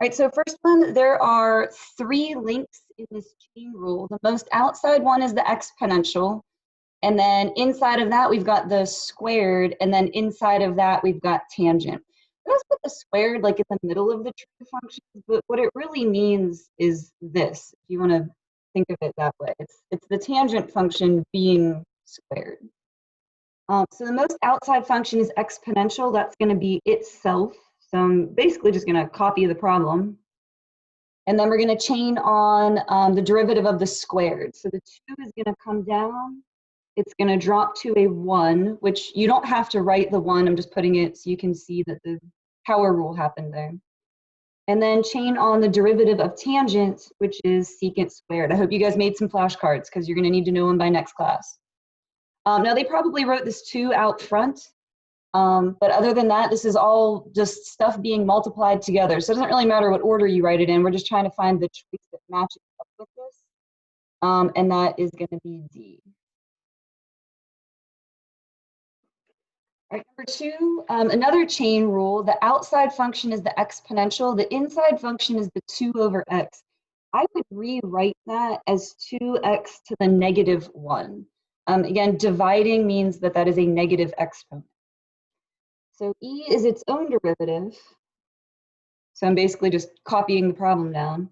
right, so first one, there are 3 links in this chain rule. The most outside one is the exponential, and then inside of that we've got the squared, and then inside of that we've got tangent. Let's put the squared like in the middle of the true functions, but what it really means is this, if you want to think of it that way. It's the tangent function being squared. So the most outside function is exponential. That's going to be itself. So I'm basically just going to copy the problem. And then we're going to chain on the derivative of the squared. So the 2 is going to come down. It's going to drop to a 1, which you don't have to write the 1. I'm just putting it so you can see that the power rule happened there. And then chain on the derivative of tangent, which is secant squared. I hope you guys made some flashcards because you're going to need to know them by next class. Now, they probably wrote this 2 out front, but other than that, this is all just stuff being multiplied together. So it doesn't really matter what order you write it in. We're just trying to find the choice that matches up with this, and that is going to be D. All right, number 2, another chain rule. The outside function is the exponential. The inside function is the 2 over x. I would rewrite that as 2x to the negative 1. Again, dividing means that that is a negative exponent. So e is its own derivative. So I'm basically just copying the problem down.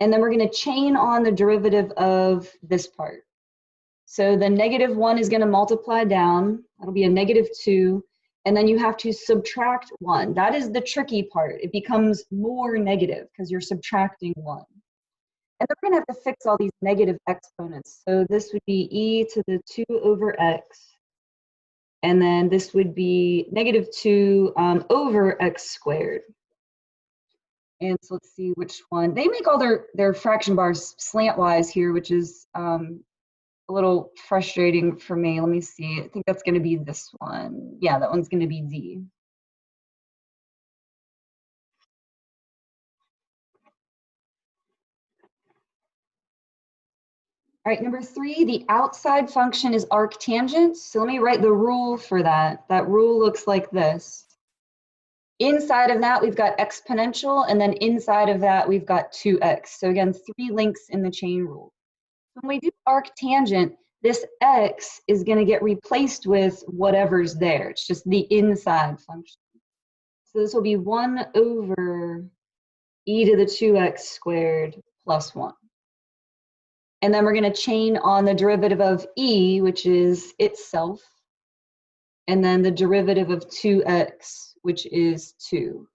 And then we're going to chain on the derivative of this part. So the negative 1 is going to multiply down. That'll be a negative 2. And then you have to subtract 1. That is the tricky part. It becomes more negative because you're subtracting 1. And then we're going to have to fix all these negative exponents. So this would be e to the 2 over x. And then this would be negative 2 over x squared. And so let's see which one. They make all their fraction bars slantwise here, which is a little frustrating for me. Let me see. I think that's going to be this one. Yeah, that one's going to be D. All right, number 3, the outside function is arctangent. So let me write the rule for that. That rule looks like this. Inside of that, we've got exponential, and then inside of that, we've got 2x. So again, 3 links in the chain rule. When we do arctangent, this x is going to get replaced with whatever's there. It's just the inside function. So this will be 1 over e to the 2x squared plus 1. And then we're going to chain on the derivative of e, which is itself, and then the derivative of 2x, which is 2.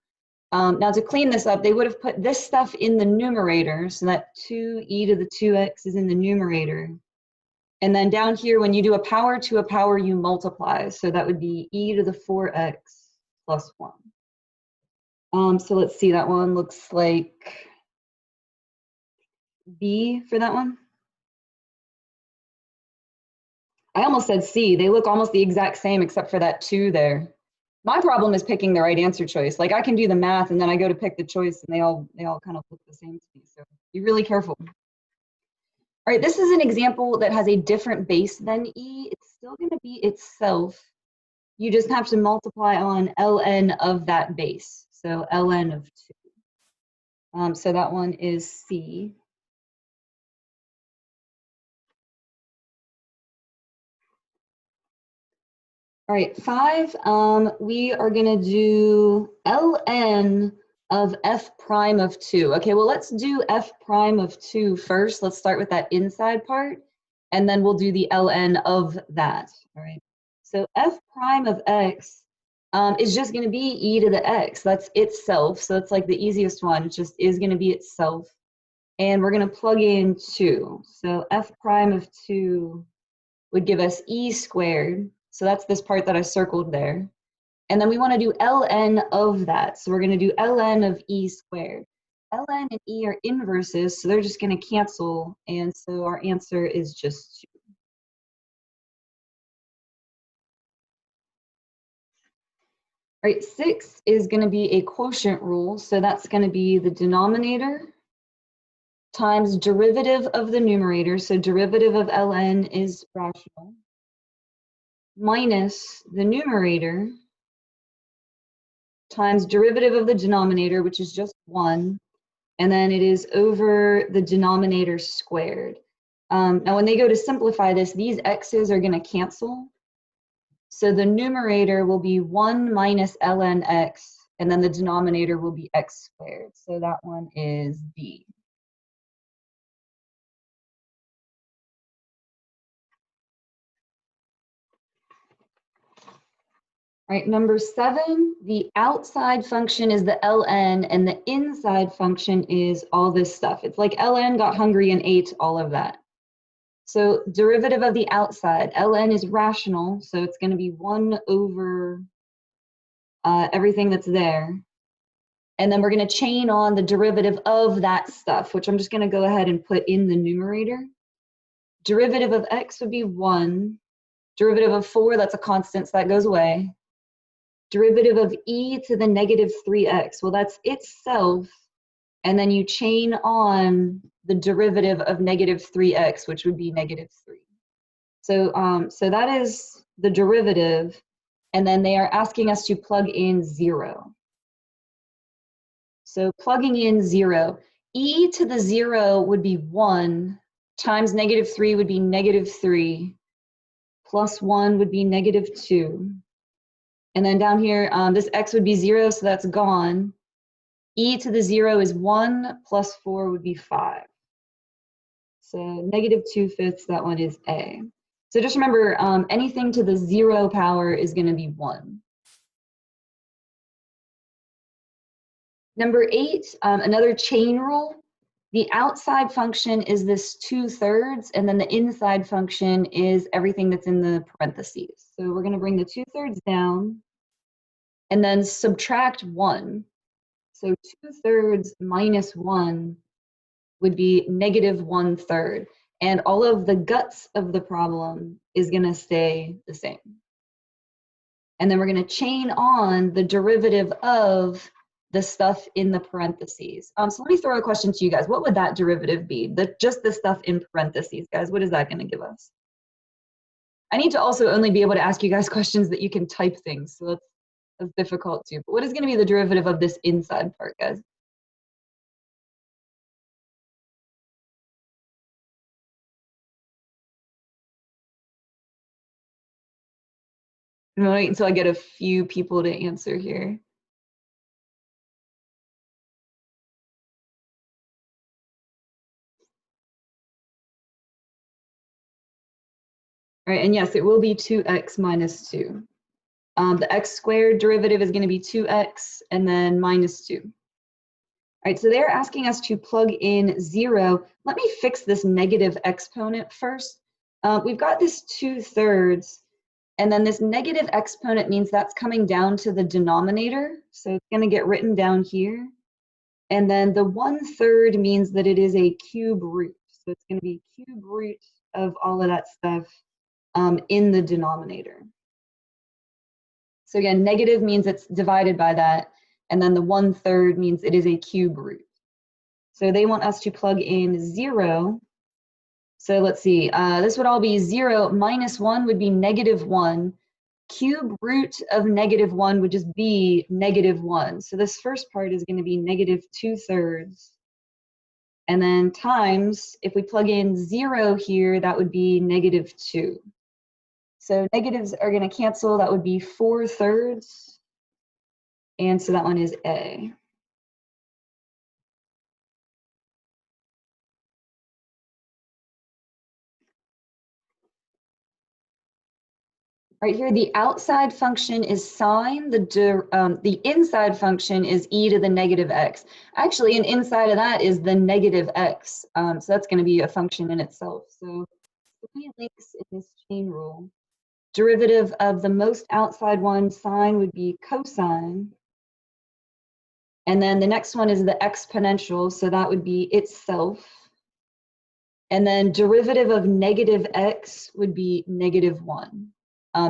Now to clean this up, they would have put this stuff in the numerator, so that 2e to the 2x is in the numerator. And then down here, when you do a power to a power, you multiply. So that would be e to the 4x plus 1. So let's see, that one looks like B for that one. I almost said C. They look almost the exact same except for that 2 there. My problem is picking the right answer choice. Like I can do the math and then I go to pick the choice and they all kind of look the same to me. So be really careful. All right, this is an example that has a different base than E. It's still going to be itself. You just have to multiply on ln of that base. So ln of 2. So that one is C. All right, 5, we are going to do ln of f prime of 2. Okay, well, let's do f prime of 2 first. Let's start with that inside part, and then we'll do the ln of that. All right, so f prime of x is just going to be e to the x. That's itself, so it's like the easiest one. It just is going to be itself. And we're going to plug in 2. So f prime of 2 would give us e squared. So that's this part that I circled there. And then we want to do ln of that. So we're going to do ln of e squared. ln and e are inverses, so they're just going to cancel. And so our answer is just 2. All right, 6 is going to be a quotient rule. So that's going to be the denominator times derivative of the numerator. So derivative of ln is rational, minus the numerator times derivative of the denominator, which is just 1, and then it is over the denominator squared. Now when they go to simplify this, these x's are going to cancel. So the numerator will be 1 minus ln x, and then the denominator will be x squared. So that one is D. All right, number 7, the outside function is the ln, and the inside function is all this stuff. It's like ln got hungry and ate all of that. So derivative of the outside, ln is rational, so it's going to be 1 over everything that's there. And then we're going to chain on the derivative of that stuff, which I'm just going to go ahead and put in the numerator. Derivative of x would be 1. Derivative of 4, that's a constant, so that goes away. Derivative of e to the negative 3x, well, that's itself. And then you chain on the derivative of negative 3x, which would be negative 3. So, so that is the derivative. And then they are asking us to plug in 0. So plugging in 0, e to the 0 would be 1 times negative 3 would be negative 3 plus 1 would be negative 2. And then down here, this x would be 0, so that's gone. E to the 0 is 1 plus 4 would be 5. So negative 2/5, that one is A. So just remember, anything to the 0 power is going to be 1. Number 8, another chain rule. The outside function is this 2/3, and then the inside function is everything that's in the parentheses. So we're going to bring the 2/3 down and then subtract 1. So 2/3 minus 1 would be negative 1/3. And all of the guts of the problem is going to stay the same. And then we're going to chain on the derivative of the stuff in the parentheses. So let me throw a question to you guys. What would that derivative be? Just the stuff in parentheses, guys. What is that going to give us? I need to also only be able to ask you guys questions that you can type things. So that's difficult too. But what is going to be the derivative of this inside part, guys? I'm gonna wait until I get a few people to answer here. All right, and yes, it will be 2x minus 2. The x squared derivative is going to be 2x and then minus 2. All right, so they're asking us to plug in 0. Let me fix this negative exponent first. We've got this 2/3, and then this negative exponent means that's coming down to the denominator. So it's going to get written down here. And then the 1/3 means that it is a cube root. So it's going to be cube root of all of that stuff in the denominator. So again, negative means it's divided by that, and then the 1/3 means it is a cube root. So they want us to plug in 0. So let's see, this would all be 0 minus 1 would be negative 1. Cube root of negative 1 would just be negative 1. So this first part is going to be negative 2/3. And then times, if we plug in 0 here, that would be negative 2. So negatives are going to cancel. That would be 4/3. And so that one is A. Right here, the outside function is sine, the inside function is e to the negative x. Actually, and inside of that is the negative x. So that's going to be a function in itself. So 3 links in this chain rule. Derivative of the most outside one, sine, would be cosine. And then the next one is the exponential, so that would be itself. And then derivative of negative x would be negative 1.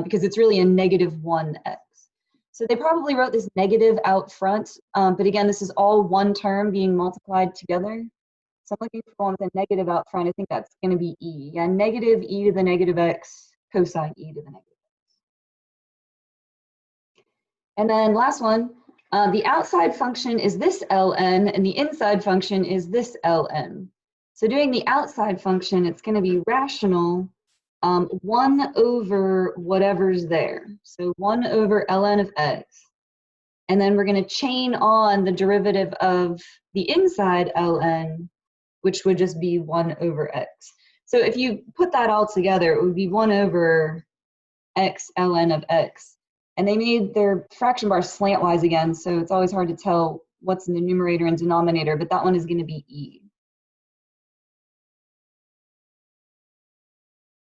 Because it's really a negative 1x. So they probably wrote this negative out front, but again, this is all one term being multiplied together. So I'm looking for one with a negative out front. I think that's going to be e. Yeah, negative e to the negative x cosine e to the negative x. And then last one, The outside function is this ln, and the inside function is this ln. So doing the outside function, it's going to be rational 1 over whatever's there. So 1 over ln of x. And then we're going to chain on the derivative of the inside ln, which would just be 1 over x. So if you put that all together, it would be 1 over x ln of x. And they made their fraction bars slantwise again, so it's always hard to tell what's in the numerator and denominator, but that one is going to be e.